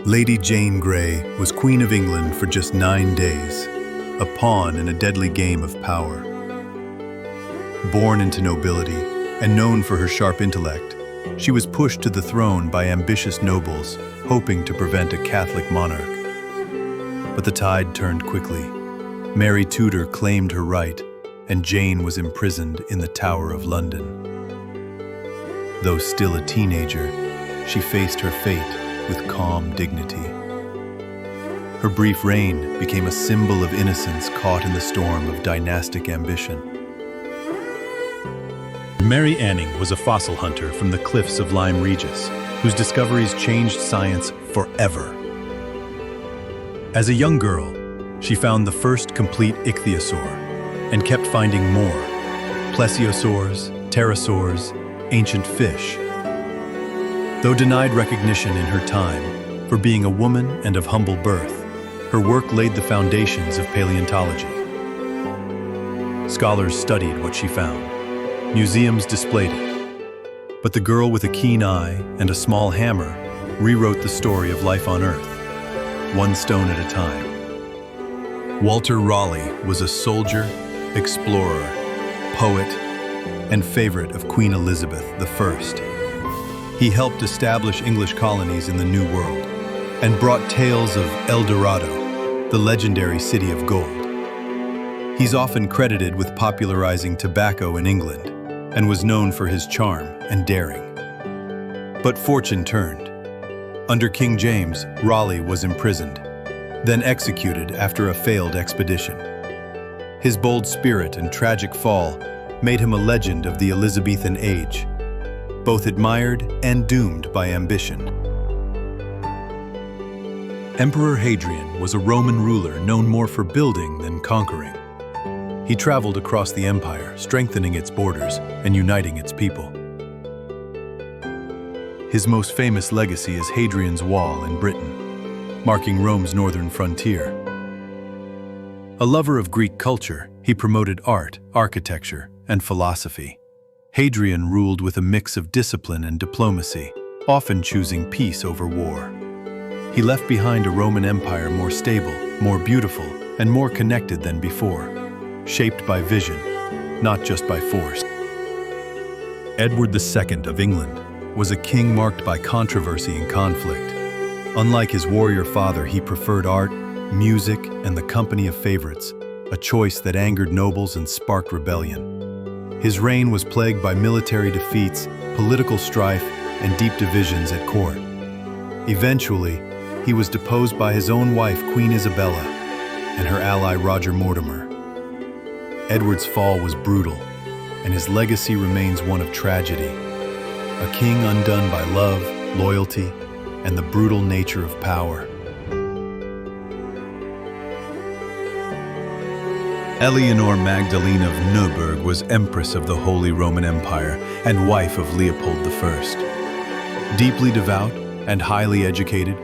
Lady Jane Grey was Queen of England for just 9 days, a pawn in a deadly game of power. Born into nobility and known for her sharp intellect, she was pushed to the throne by ambitious nobles hoping to prevent a Catholic monarch. But the tide turned quickly. Mary Tudor claimed her right, and Jane was imprisoned in the Tower of London. Though still a teenager, she faced her fate with calm dignity. Her brief reign became a symbol of innocence caught in the storm of dynastic ambition. Mary Anning was a fossil hunter from the cliffs of Lyme Regis, whose discoveries changed science forever. As a young girl, she found the first complete ichthyosaur and kept finding more: plesiosaurs, pterosaurs, ancient fish. Though denied recognition in her time for being a woman and of humble birth, her work laid the foundations of paleontology. Scholars studied what she found. Museums displayed it. But the girl with a keen eye and a small hammer rewrote the story of life on Earth, one stone at a time. Walter Raleigh was a soldier, explorer, poet, and favorite of Queen Elizabeth I. He helped establish English colonies in the New World and brought tales of El Dorado, the legendary city of gold. He's often credited with popularizing tobacco in England and was known for his charm and daring. But fortune turned. Under King James, Raleigh was imprisoned, then executed after a failed expedition. His bold spirit and tragic fall made him a legend of the Elizabethan age, both admired and doomed by ambition. Emperor Hadrian was a Roman ruler known more for building than conquering. He traveled across the empire, strengthening its borders and uniting its people. His most famous legacy is Hadrian's Wall in Britain, marking Rome's northern frontier. A lover of Greek culture, he promoted art, architecture, and philosophy. Hadrian ruled with a mix of discipline and diplomacy, often choosing peace over war. He left behind a Roman Empire more stable, more beautiful, and more connected than before, shaped by vision, not just by force. Edward II of England was a king marked by controversy and conflict. Unlike his warrior father, he preferred art, music, and the company of favorites, a choice that angered nobles and sparked rebellion. His reign was plagued by military defeats, political strife, and deep divisions at court. Eventually, he was deposed by his own wife, Queen Isabella, and her ally, Roger Mortimer. Edward's fall was brutal, and his legacy remains one of tragedy. A king undone by love, loyalty, and the brutal nature of power. Eleanor Magdalene of Nuremberg was Empress of the Holy Roman Empire and wife of Leopold I. Deeply devout and highly educated,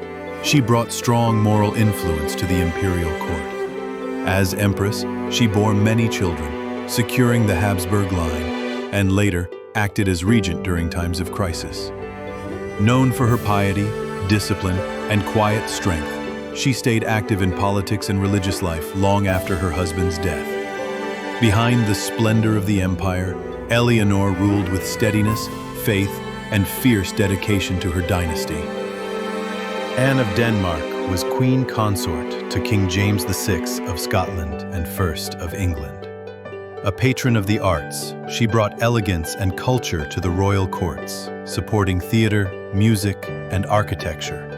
she brought strong moral influence to the imperial court. As Empress, she bore many children, securing the Habsburg line, and later acted as regent during times of crisis. Known for her piety, discipline, and quiet strength, she stayed active in politics and religious life long after her husband's death. Behind the splendor of the empire, Eleanor ruled with steadiness, faith, and fierce dedication to her dynasty. Anne of Denmark was queen consort to King James VI of Scotland and I of England. A patron of the arts, she brought elegance and culture to the royal courts, supporting theater, music, and architecture.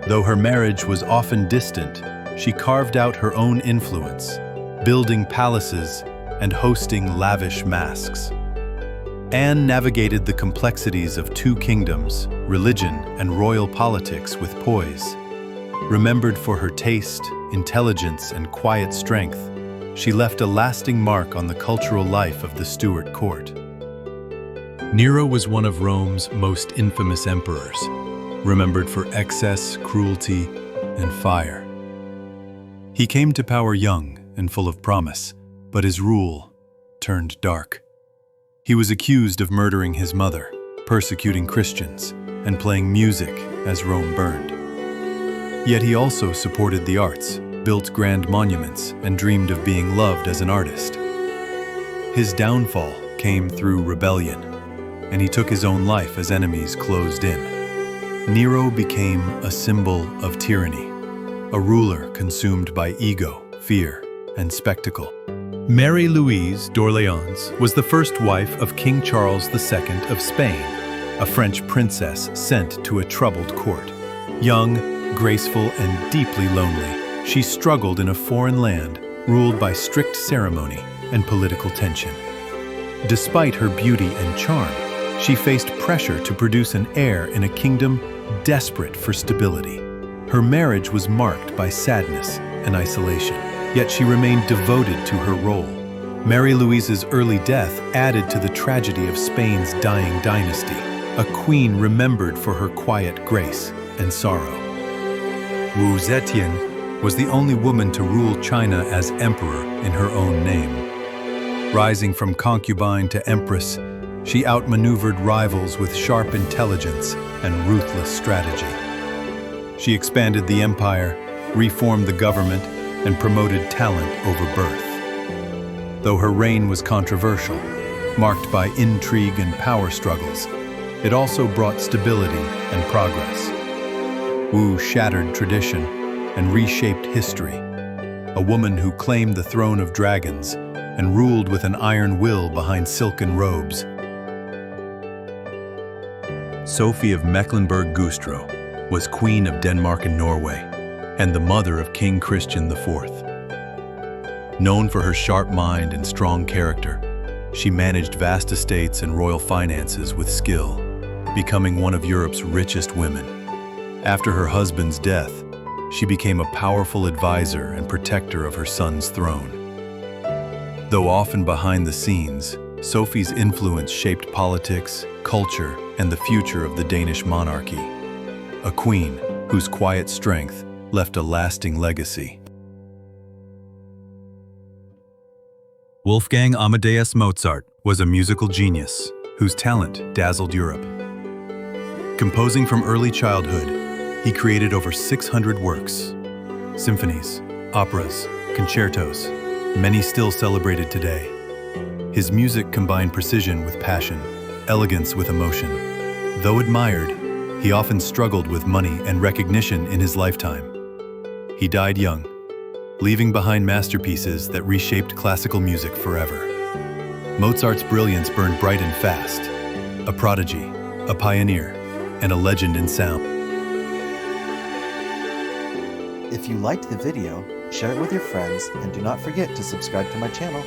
Though her marriage was often distant, she carved out her own influence, building palaces and hosting lavish masques. Anne navigated the complexities of two kingdoms, religion and royal politics, with poise. Remembered for her taste, intelligence, and quiet strength, she left a lasting mark on the cultural life of the Stuart court. Nero was one of Rome's most infamous emperors, remembered for excess, cruelty, and fire. He came to power young and full of promise, but his rule turned dark. He was accused of murdering his mother, persecuting Christians, and playing music as Rome burned. Yet he also supported the arts, built grand monuments, and dreamed of being loved as an artist. His downfall came through rebellion, and he took his own life as enemies closed in. Nero became a symbol of tyranny, a ruler consumed by ego, fear, and spectacle. Mary Louise d'Orléans was the first wife of King Charles II of Spain, a French princess sent to a troubled court. Young, graceful, and deeply lonely, she struggled in a foreign land ruled by strict ceremony and political tension. Despite her beauty and charm, she faced pressure to produce an heir in a kingdom desperate for stability. Her marriage was marked by sadness and isolation, yet she remained devoted to her role. Mary Louise's early death added to the tragedy of Spain's dying dynasty, a queen remembered for her quiet grace and sorrow. Wuetian was the only woman to rule China as emperor in her own name. Rising from concubine to empress, she outmaneuvered rivals with sharp intelligence and ruthless strategy. She expanded the empire, reformed the government, and promoted talent over birth. Though her reign was controversial, marked by intrigue and power struggles, it also brought stability and progress. Wu shattered tradition and reshaped history, a woman who claimed the throne of dragons and ruled with an iron will behind silken robes. Sophie of Mecklenburg-Güstrow was Queen of Denmark and Norway, and the mother of King Christian IV. Known for her sharp mind and strong character, she managed vast estates and royal finances with skill, becoming one of Europe's richest women. After her husband's death, she became a powerful advisor and protector of her son's throne. Though often behind the scenes, Sophie's influence shaped politics, culture, and the future of the Danish monarchy. A queen whose quiet strength left a lasting legacy. Wolfgang Amadeus Mozart was a musical genius whose talent dazzled Europe. Composing from early childhood, he created over 600 works, symphonies, operas, concertos, many still celebrated today. His music combined precision with passion, elegance with emotion. Though admired, he often struggled with money and recognition in his lifetime. He died young, leaving behind masterpieces that reshaped classical music forever. Mozart's brilliance burned bright and fast, a prodigy, a pioneer, and a legend in sound. If you liked the video, share it with your friends, and do not forget to subscribe to my channel.